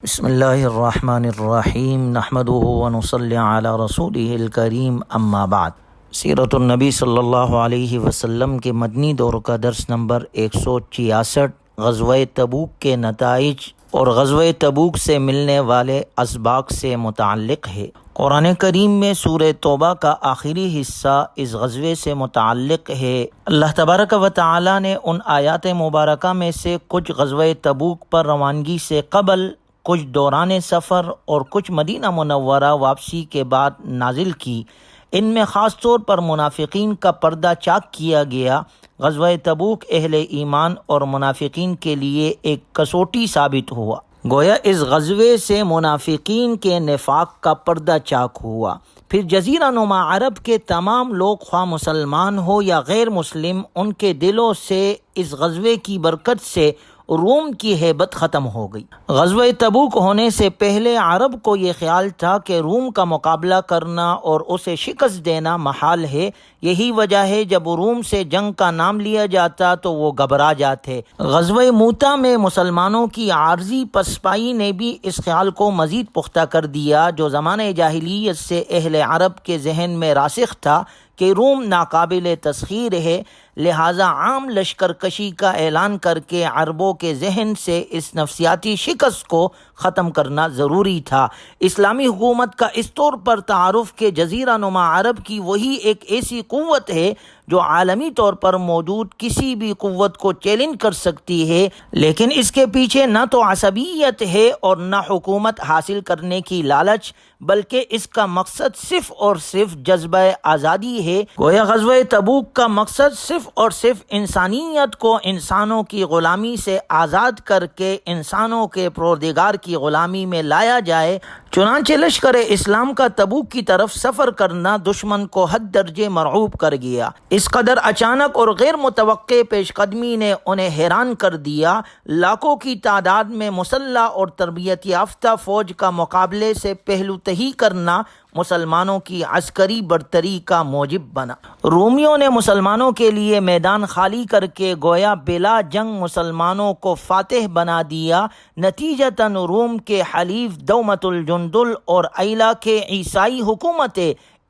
بسم اللہ الرحمن الرحیم نحمده ونصلی علی رسولہ الکریم اما بعد۔ سیرت النبی صلی اللہ علیہ وسلم کے مدنی دور کا درس نمبر 166 غزوہ تبوک کے نتائج اور غزوہ تبوک سے ملنے والے اسباق سے متعلق ہے۔ قرآن کریم میں سورہ توبہ کا آخری حصہ اس غزوے سے متعلق ہے۔ اللہ تبارک و تعالی نے ان آیات مبارکہ میں سے کچھ غزوہ تبوک پر روانگی سے قبل، کچھ دوران سفر اور کچھ مدینہ منورہ واپسی کے بعد نازل کی۔ ان میں خاص طور پر منافقین کا پردہ چاک کیا گیا۔ غزوہ تبوک اہل ایمان اور منافقین کے لیے ایک کسوٹی ثابت ہوا۔ گویا اس غزوے سے منافقین کے نفاق کا پردہ چاک ہوا۔ پھر جزیرہ نما عرب کے تمام لوگ، خواہ مسلمان ہو یا غیر مسلم، ان کے دلوں سے اس غزوے کی برکت سے روم کی ہیبت ختم ہو گئی۔ غزوہ تبوک ہونے سے پہلے عرب کو یہ خیال تھا کہ روم کا مقابلہ کرنا اور اسے شکست دینا محال ہے۔ یہی وجہ ہے جب روم سے جنگ کا نام لیا جاتا تو وہ گھبرا جاتے۔ غزوہ موتا میں مسلمانوں کی عارضی پسپائی نے بھی اس خیال کو مزید پختہ کر دیا جو زمانہ جاہلیت سے اہل عرب کے ذہن میں راسخ تھا کہ روم ناقابل تسخیر ہے، لہٰذا عام لشکر کشی کا اعلان کر کے عربوں کے ذہن سے اس نفسیاتی شکست کو ختم کرنا ضروری تھا۔ اسلامی حکومت کا اس طور پر تعارف کہ جزیرہ نما عرب کی وہی ایک ایسی قوت ہے جو عالمی طور پر موجود کسی بھی قوت کو چیلنج کر سکتی ہے، لیکن اس کے پیچھے نہ تو عصبیت ہے اور نہ حکومت حاصل کرنے کی لالچ، بلکہ اس کا مقصد صرف اور صرف جذبہ آزادی ہے۔ گویا غزوہ تبوک کا مقصد صرف اور صرف انسانیت کو انسانوں کی غلامی سے آزاد کر کے انسانوں کے پروردگار کی غلامی میں لایا جائے۔ چنانچہ لشکر اسلام کا تبوک کی طرف سفر کرنا دشمن کو حد درجے مرعوب کر گیا۔ اس قدر اچانک اور غیر متوقع پیش قدمی نے انہیں حیران کر دیا۔ لاکھوں کی تعداد میں مسلح اور تربیت یافتہ فوج کا مقابلے سے پہلو تہی کرنا مسلمانوں کی عسکری برتری کا موجب بنا۔ رومیوں نے مسلمانوں کے لیے میدان خالی کر کے گویا بلا جنگ مسلمانوں کو فاتح بنا دیا۔ نتیجتاً روم کے حلیف دومت الجندل اور ایلا کے عیسائی حکومت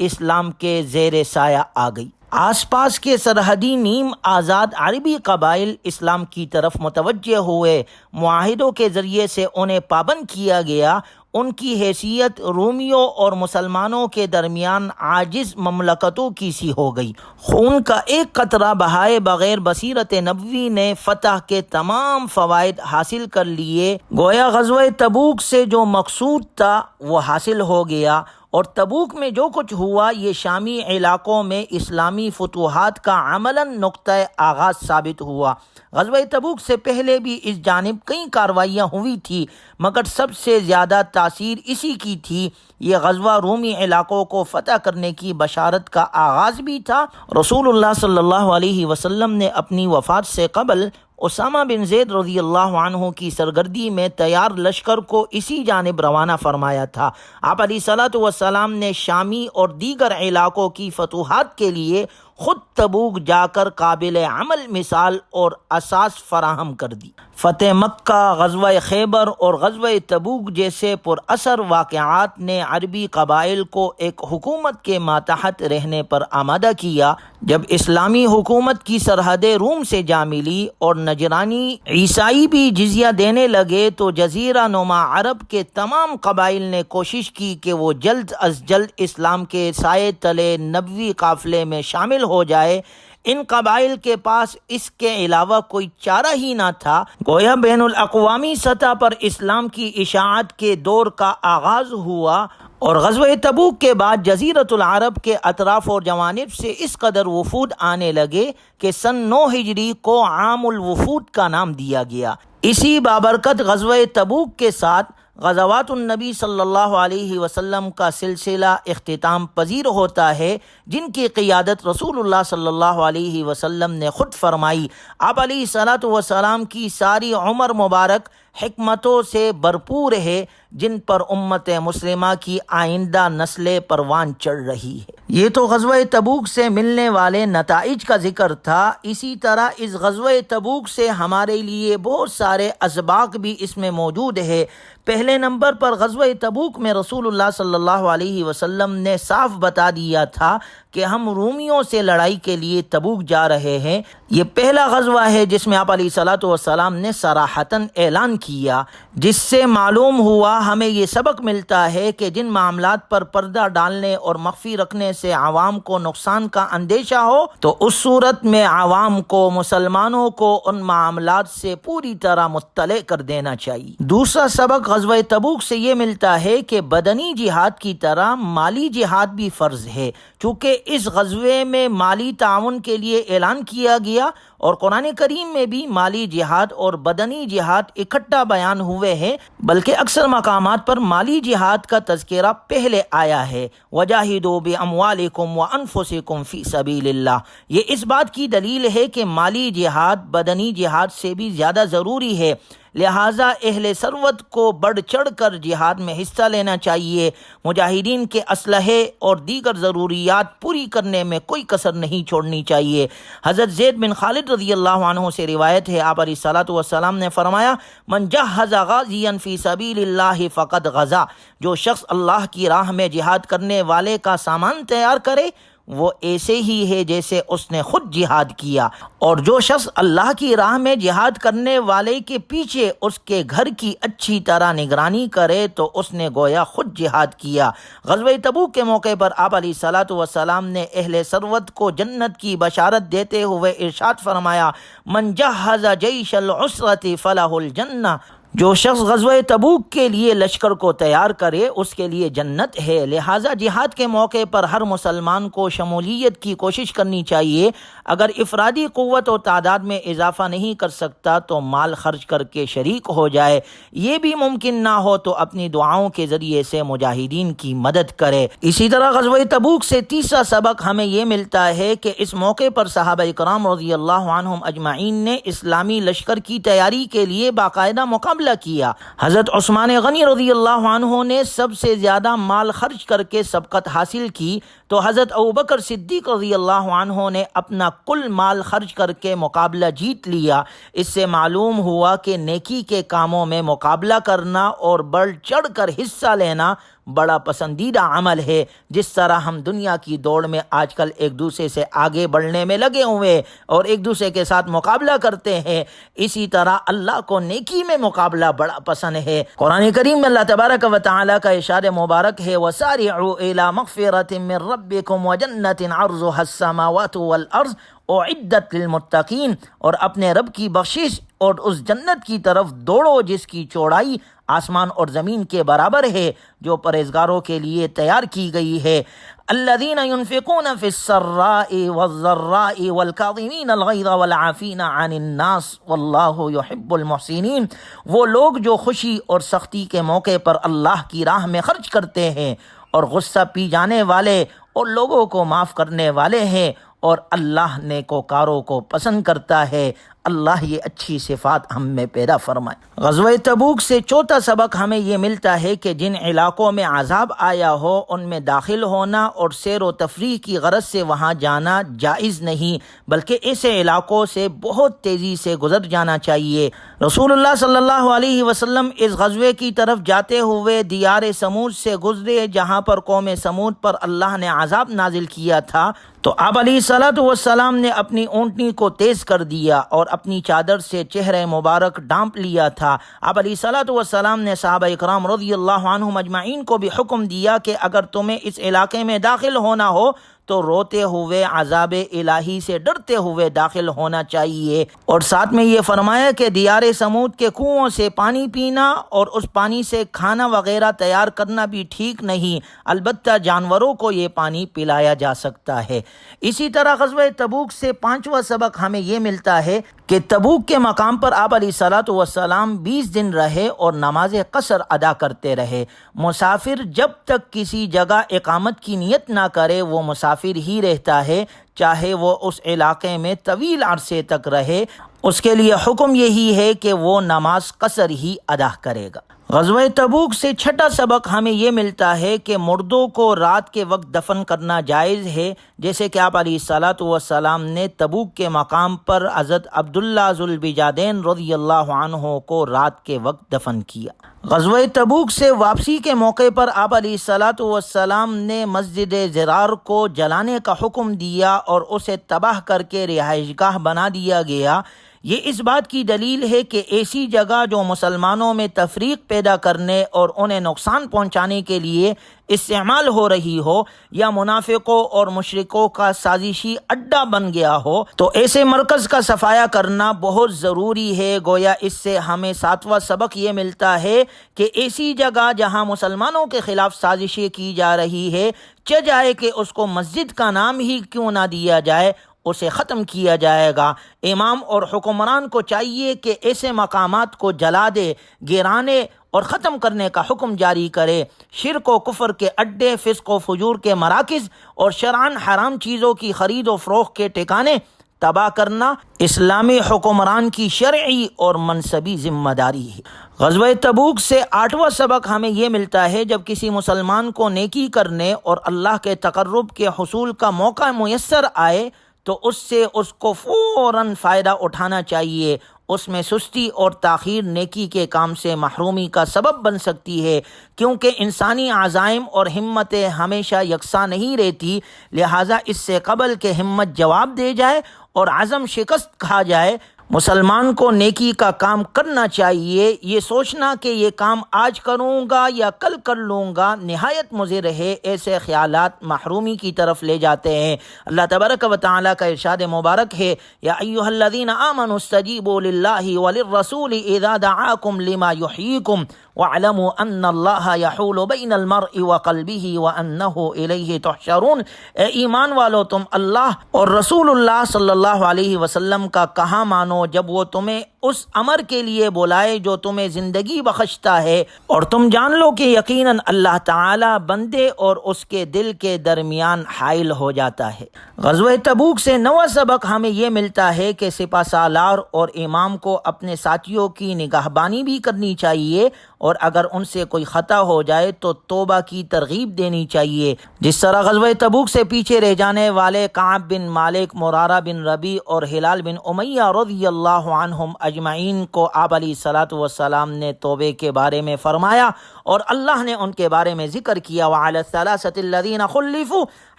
اسلام کے زیر سایہ آ گئی۔ آس پاس کے سرحدی نیم آزاد عربی قبائل اسلام کی طرف متوجہ ہوئے۔ معاہدوں کے ذریعے سے انہیں پابند کیا گیا۔ ان کی حیثیت رومیوں اور مسلمانوں کے درمیان عاجز مملکتوں کی سی ہو گئی۔ خون کا ایک قطرہ بہائے بغیر بصیرت نبوی نے فتح کے تمام فوائد حاصل کر لیے۔ گویا غزوہ تبوک سے جو مقصود تھا وہ حاصل ہو گیا، اور تبوک میں جو کچھ ہوا یہ شامی علاقوں میں اسلامی فتوحات کا عملاً نقطہ آغاز ثابت ہوا۔ غزوہ تبوک سے پہلے بھی اس جانب کئی کارروائیاں ہوئی تھی، مگر سب سے زیادہ تاثیر اسی کی تھی۔ یہ غزوہ رومی علاقوں کو فتح کرنے کی بشارت کا آغاز بھی تھا۔ رسول اللہ صلی اللہ علیہ وسلم نے اپنی وفات سے قبل اسامہ بن زید رضی اللہ عنہ کی سرگردی میں تیار لشکر کو اسی جانب روانہ فرمایا تھا۔ آپ علیہ الصلوۃ والسلام نے شامی اور دیگر علاقوں کی فتوحات کے لیے خود تبوک جا کر قابل عمل مثال اور اساس فراہم کر دی۔ فتح مکہ، غزوہ خیبر اور غزوہ تبوک جیسے پر اثر واقعات نے عربی قبائل کو ایک حکومت کے ماتحت رہنے پر آمادہ کیا۔ جب اسلامی حکومت کی سرحدیں روم سے جا ملی اور نجرانی عیسائی بھی جزیہ دینے لگے تو جزیرہ نما عرب کے تمام قبائل نے کوشش کی کہ وہ جلد از جلد اسلام کے سائے تلے نبوی قافلے میں شامل ہو جائے۔ ان قبائل کے پاس اس کے علاوہ کوئی چارہ ہی نہ تھا۔ گویا بین الاقوامی سطح پر اسلام کی اشاعت کے دور کا آغاز ہوا، اور غزوہ تبوک کے بعد جزیرۃ العرب کے اطراف اور جوانب سے اس قدر وفود آنے لگے کہ سن 9 ہجری کو عام الوفود کا نام دیا گیا۔ اسی بابرکت غزوہ تبوک کے ساتھ غزوات النبی صلی اللہ علیہ وسلم کا سلسلہ اختتام پذیر ہوتا ہے، جن کی قیادت رسول اللہ صلی اللہ علیہ وسلم نے خود فرمائی۔ آپ علیہ الصلوۃ والسلام کی ساری عمر مبارک حکمتوں سے بھرپور ہے، جن پر امت مسلمہ کی آئندہ نسلیں پروان چڑھ رہی ہے۔ یہ تو غزوہ تبوک سے ملنے والے نتائج کا ذکر تھا۔ اسی طرح اس غزوہ تبوک سے ہمارے لیے بہت سارے اسباق بھی اس میں موجود ہے۔ پہلے نمبر پر غزوہ تبوک میں رسول اللہ صلی اللہ علیہ وسلم نے صاف بتا دیا تھا کہ ہم رومیوں سے لڑائی کے لیے تبوک جا رہے ہیں۔ یہ پہلا غزوہ ہے جس میں آپ علیہ الصلوۃ والسلام نے صراحتاً اعلان کیا، جس سے معلوم ہوا ہمیں یہ سبق ملتا ہے کہ جن معاملات پر پردہ ڈالنے اور مخفی رکھنے سے عوام کو نقصان کا اندیشہ ہو تو اس صورت میں عوام کو، مسلمانوں کو ان معاملات سے پوری طرح مطلع کر دینا چاہیے۔ دوسرا سبق غزوہ تبوک سے یہ ملتا ہے کہ بدنی جہاد کی طرح مالی جہاد بھی فرض ہے، چونکہ اس غزوے میں مالی تعاون کے لیے اعلان کیا گیا اور قرآن کریم میں بھی مالی جہاد اور بدنی جہاد اکٹھا بیان ہوئے ہیں، بلکہ اکثر مقامات پر مالی جہاد کا تذکرہ پہلے آیا ہے۔ وَجَاهِدُوا بِأَمْوَالِكُمْ وَأَنفُسِكُمْ فِي سَبِيلِ اللَّهِ۔ یہ اس بات کی دلیل ہے کہ مالی جہاد بدنی جہاد سے بھی زیادہ ضروری ہے، لہٰذا اہل ثروت کو بڑھ چڑھ کر جہاد میں حصہ لینا چاہیے۔ مجاہدین کے اسلحے اور دیگر ضروریات پوری کرنے میں کوئی کسر نہیں چھوڑنی چاہیے۔ حضرت زید بن خالد رضی اللہ عنہ سے روایت ہے، آپ علیہ الصلوۃ والسلام نے فرمایا، من جہز غازیا فی سبیل اللہ فقد غزا۔ جو شخص اللہ کی راہ میں جہاد کرنے والے کا سامان تیار کرے وہ ایسے ہی ہے جیسے اس نے خود جہاد کیا، اور جو شخص اللہ کی راہ میں جہاد کرنے والے کے پیچھے اس کے گھر کی اچھی طرح نگرانی کرے تو اس نے گویا خود جہاد کیا۔ غزوہ تبوک کے موقع پر آپ علیہ الصلوۃ والسلام نے اہل ثروت کو جنت کی بشارت دیتے ہوئے ارشاد فرمایا، من جہز جیش العسرۃ فلہ الجنہ۔ جو شخص غزوہ تبوک کے لیے لشکر کو تیار کرے اس کے لیے جنت ہے۔ لہٰذا جہاد کے موقع پر ہر مسلمان کو شمولیت کی کوشش کرنی چاہیے۔ اگر افرادی قوت و تعداد میں اضافہ نہیں کر سکتا تو مال خرچ کر کے شریک ہو جائے، یہ بھی ممکن نہ ہو تو اپنی دعاؤں کے ذریعے سے مجاہدین کی مدد کرے۔ اسی طرح غزوہ تبوک سے تیسرا سبق ہمیں یہ ملتا ہے کہ اس موقع پر صحابہ کرام رضی اللہ عنہم اجمعین نے اسلامی لشکر کی تیاری کے لیے باقاعدہ مقابلہ کیا۔ حضرت عثمان غنی رضی اللہ عنہ نے سب سے زیادہ مال خرچ کر کے سبقت حاصل کی تو حضرت ابوبکر صدیق رضی اللہ عنہ نے اپنا کل مال خرچ کر کے مقابلہ جیت لیا۔ اس سے معلوم ہوا کہ نیکی کے کاموں میں مقابلہ کرنا اور بڑھ چڑھ کر حصہ لینا بڑا پسندیدہ عمل ہے۔ جس طرح ہم دنیا کی دوڑ میں آج کل ایک دوسرے سے آگے بڑھنے میں لگے ہوئے اور ایک دوسرے کے ساتھ مقابلہ کرتے ہیں، اسی طرح اللہ کو نیکی میں مقابلہ بڑا پسند ہے۔ قرآن کریم میں اللہ تبارک و تعالیٰ کا ارشاد مبارک ہے، وَسَارِعُوا إِلَىٰ مَغْفِرَةٍ مِّن رَّبِّكُمْ وَجَنَّةٍ عَرْضُهَا السَّمَاوَاتُ وَالْأَرْضُ اعدت للمتقین، اور اپنے رب کی بخشش اور اس جنت کی طرف دوڑو جس کی چوڑائی آسمان اور زمین کے برابر ہے، جو پرہیزگاروں کے لیے تیار کی گئی ہے۔ الذین ينفقون فی السراء والضراء والکاظمین الغیظ والعافین عن الناس واللہ یحب المحسنین۔ وہ لوگ جو خوشی اور سختی کے موقع پر اللہ کی راہ میں خرچ کرتے ہیں اور غصہ پی جانے والے اور لوگوں کو معاف کرنے والے ہیں، اور اللہ نیکوکاروں کو پسند کرتا ہے۔ اللہ یہ اچھی صفات ہم میں پیدا فرمائے۔ غزوہ تبوک سے چوتھا سبق ہمیں یہ ملتا ہے کہ جن علاقوں میں عذاب آیا ہو ان میں داخل ہونا اور سیر و تفریح کی غرض سے وہاں جانا جائز نہیں، بلکہ ایسے علاقوں سے بہت تیزی سے گزر جانا چاہیے۔ رسول اللہ صلی اللہ علیہ وسلم اس غزوے کی طرف جاتے ہوئے دیار سمود سے گزرے جہاں پر قوم سمود پر اللہ نے عذاب نازل کیا تھا، تو آپ علیہ الصلوۃ والسلام نے اپنی اونٹنی کو تیز کر دیا اور اپنی چادر سے چہرہ مبارک ڈھانپ لیا تھا۔ آپ علیہ الصلوۃ والسلام نے صحابہ اکرام رضی اللہ عنہم اجمعین کو بھی حکم دیا کہ اگر تمہیں اس علاقے میں داخل ہونا ہو تو روتے ہوئے عذاب الہی سے ڈرتے ہوئے داخل ہونا چاہیے، اور ساتھ میں یہ فرمایا کہ دیار سمود کے کنووں سے پانی پینا اور اس پانی سے کھانا وغیرہ تیار کرنا بھی ٹھیک نہیں، البتہ جانوروں کو یہ پانی پلایا جا سکتا ہے۔ اسی طرح غزوہ تبوک سے پانچواں سبق ہمیں یہ ملتا ہے کہ تبوک کے مقام پر آپ علیہ الصلوۃ والسلام 20 دن رہے اور نماز قصر ادا کرتے رہے۔ مسافر جب تک کسی جگہ اقامت کی نیت نہ کرے وہ مسافر ہی رہتا ہے، چاہے وہ اس علاقے میں طویل عرصے تک رہے، اس کے لیے حکم یہی ہے کہ وہ نماز قصر ہی ادا کرے گا۔ غزوہ تبوک سے چھٹا سبق ہمیں یہ ملتا ہے کہ مردوں کو رات کے وقت دفن کرنا جائز ہے، جیسے کہ آپ علیہ الصلاۃ والسلام نے تبوک کے مقام پر حضرت عبداللہ ذوالبجادین رضی اللہ عنہ کو رات کے وقت دفن کیا۔ غزوہ تبوک سے واپسی کے موقع پر آپ علیہ الصلاۃ والسلام نے مسجد ضرار کو جلانے کا حکم دیا اور اسے تباہ کر کے رہائش گاہ بنا دیا گیا۔ یہ اس بات کی دلیل ہے کہ ایسی جگہ جو مسلمانوں میں تفریق پیدا کرنے اور انہیں نقصان پہنچانے کے لیے استعمال ہو رہی ہو یا منافقوں اور مشرکوں کا سازشی اڈا بن گیا ہو، تو ایسے مرکز کا صفایا کرنا بہت ضروری ہے۔ گویا اس سے ہمیں ساتواں سبق یہ ملتا ہے کہ ایسی جگہ جہاں مسلمانوں کے خلاف سازشیں کی جا رہی ہے، چاہے کہ اس کو مسجد کا نام ہی کیوں نہ دیا جائے، اسے ختم کیا جائے گا۔ امام اور حکمران کو چاہیے کہ ایسے مقامات کو جلا دے، گرانے اور ختم کرنے کا حکم جاری کرے۔ شرک و کفر کے اڈے، فسق و فجور کے مراکز اور شرعاً حرام چیزوں کی خرید و فروخت کے ٹھکانے تباہ کرنا اسلامی حکمران کی شرعی اور منصبی ذمہ داری ہے۔ غزوہ تبوک سے آٹھواں سبق ہمیں یہ ملتا ہے، جب کسی مسلمان کو نیکی کرنے اور اللہ کے تقرب کے حصول کا موقع میسر آئے تو اس سے اس کو فوراً فائدہ اٹھانا چاہیے۔ اس میں سستی اور تاخیر نیکی کے کام سے محرومی کا سبب بن سکتی ہے، کیونکہ انسانی عزائم اور ہمتیں ہمیشہ یکساں نہیں رہتی، لہٰذا اس سے قبل کہ ہمت جواب دے جائے اور عزم شکست کھا جائے، مسلمان کو نیکی کا کام کرنا چاہیے۔ یہ سوچنا کہ یہ کام آج کروں گا یا کل کر لوں گا نہایت مضر ہے۔ ایسے خیالات محرومی کی طرف لے جاتے ہیں۔ اللہ تبارک و تعالیٰ کا ارشاد مبارک ہے، یا ایھا الذین آمنوا استجیبوا للہ وللرسول اذا دعاکم لما یحییکم واعلموا ان اللہ یحول بین المرء وقلبہ وانہ الیہ تحشرون۔ اے ایمان والو، تم اللہ اور رسول اللہ صلی اللہ علیہ وسلم کا کہا مانو جب وہ تمہیں اس امر کے لیے بلائے جو تمہیں زندگی بخشتا ہے، اور تم جان لو کہ یقیناً اللہ تعالی بندے اور اس کے دل کے درمیان حائل ہو جاتا ہے۔ غزوہ تبوک سے نواں سبق ہمیں یہ ملتا ہے کہ سپہ سالار اور امام کو اپنے ساتھیوں کی نگہبانی بھی کرنی چاہیے، اور اگر ان سے کوئی خطا ہو جائے تو توبہ کی ترغیب دینی چاہیے۔ جس طرح غزوہ تبوک سے پیچھے رہ جانے والے کعب بن مالک، مرارہ بن ربیع اور ہلال بن امیہ رضی اللہ عنہم اجمعین کو آپ علیہ الصلاۃ والسلام نے توبے کے بارے میں فرمایا، اور اللہ نے ان کے بارے میں ذکر کیا، وعلی الثلاثة الذین خلفوا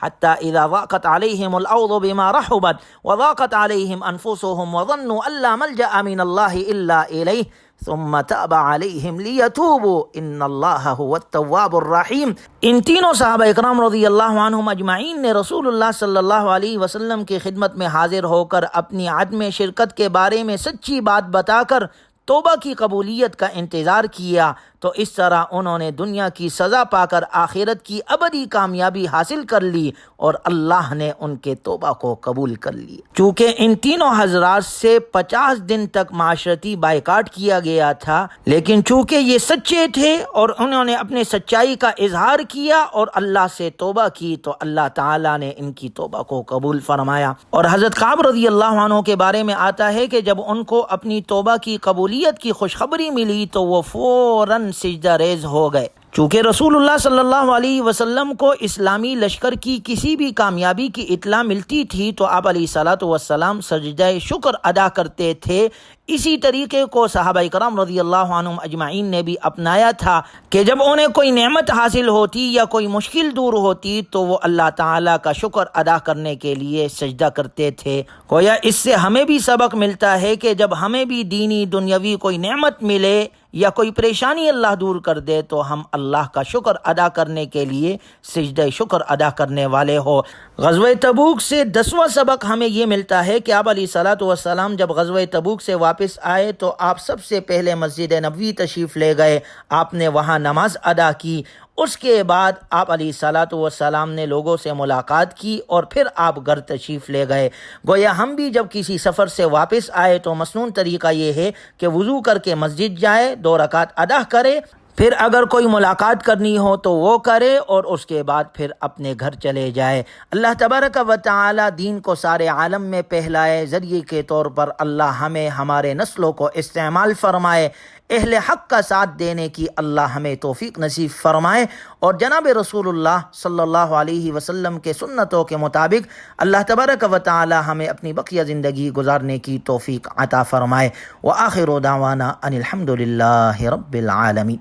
حتی اذا ضاقت علیہم الارض بما رحبت وضاقت علیہم انفسهم وظنوا ان لا ملجأ من اللہ الا الیہ ثم تاب علیہم لیتوبوا ان اللہ هو التواب الرحیم۔ ان تینوں صحابہ اکرام رضی اللہ عنہم اجمعین نے رسول اللہ صلی اللہ علیہ وسلم کی خدمت میں حاضر ہو کر اپنی عدم شرکت کے بارے میں سچی بات بتا کر توبہ کی قبولیت کا انتظار کیا، تو اس طرح انہوں نے دنیا کی سزا پا کر آخرت کی ابدی کامیابی حاصل کر لی، اور اللہ نے ان کے توبہ کو قبول کر لیا۔ چونکہ ان تینوں حضرات سے 50 دن تک معاشرتی بائیکاٹ کیا گیا تھا، لیکن چونکہ یہ سچے تھے اور انہوں نے اپنے سچائی کا اظہار کیا اور اللہ سے توبہ کی، تو اللہ تعالیٰ نے ان کی توبہ کو قبول فرمایا۔ اور حضرت کعب رضی اللہ عنہ کے بارے میں آتا ہے کہ جب ان کو اپنی توبہ کی قبولیت کی خوشخبری ملی تو وہ فوراً سجدہ ریز ہو گئے۔ چونکہ رسول اللہ صلی اللہ علیہ وسلم کو اسلامی لشکر کی کسی بھی کامیابی کی اطلاع ملتی تھی تو آپ علیہ الصلاۃ والسلام سجدہ شکر ادا کرتے تھے۔ اسی طریقے کو صحابہ کرام رضی اللہ عنہم اجمعین نے بھی اپنایا تھا کہ جب انہیں کوئی نعمت حاصل ہوتی یا کوئی مشکل دور ہوتی تو وہ اللہ تعالیٰ کا شکر ادا کرنے کے لیے سجدہ کرتے تھے۔ گویا اس سے ہمیں بھی سبق ملتا ہے کہ جب ہمیں بھی دینی دنیاوی کوئی نعمت ملے یا کوئی پریشانی اللہ دور کر دے تو ہم اللہ کا شکر ادا کرنے کے لیے سجدہ شکر ادا کرنے والے ہو۔ غزوہ تبوک سے 10واں سبق ہمیں یہ ملتا ہے کہ آپ علیہ الصلاۃ والسلام جب غزوہ تبوک سے واپس آئے تو آپ سب سے پہلے مسجد نبوی تشریف لے گئے۔ آپ نے وہاں نماز ادا کی، اس کے بعد آپ علیہ الصلاۃ والسلام نے لوگوں سے ملاقات کی اور پھر آپ گھر تشریف لے گئے۔ گویا ہم بھی جب کسی سفر سے واپس آئے تو مسنون طریقہ یہ ہے کہ وضو کر کے مسجد جائے، 2 رکعت ادا کرے، پھر اگر کوئی ملاقات کرنی ہو تو وہ کرے اور اس کے بعد پھر اپنے گھر چلے جائے۔ اللہ تبارک و تعالی دین کو سارے عالم میں پھیلائے، ذریعے کے طور پر اللہ ہمیں ہمارے نسلوں کو استعمال فرمائے۔ اہل حق کا ساتھ دینے کی اللہ ہمیں توفیق نصیب فرمائے، اور جناب رسول اللہ صلی اللہ علیہ وسلم کے سنتوں کے مطابق اللہ تبارک و تعالی ہمیں اپنی بقیہ زندگی گزارنے کی توفیق عطا فرمائے۔ وآخر دعوانا ان الحمد للہ رب العالمین۔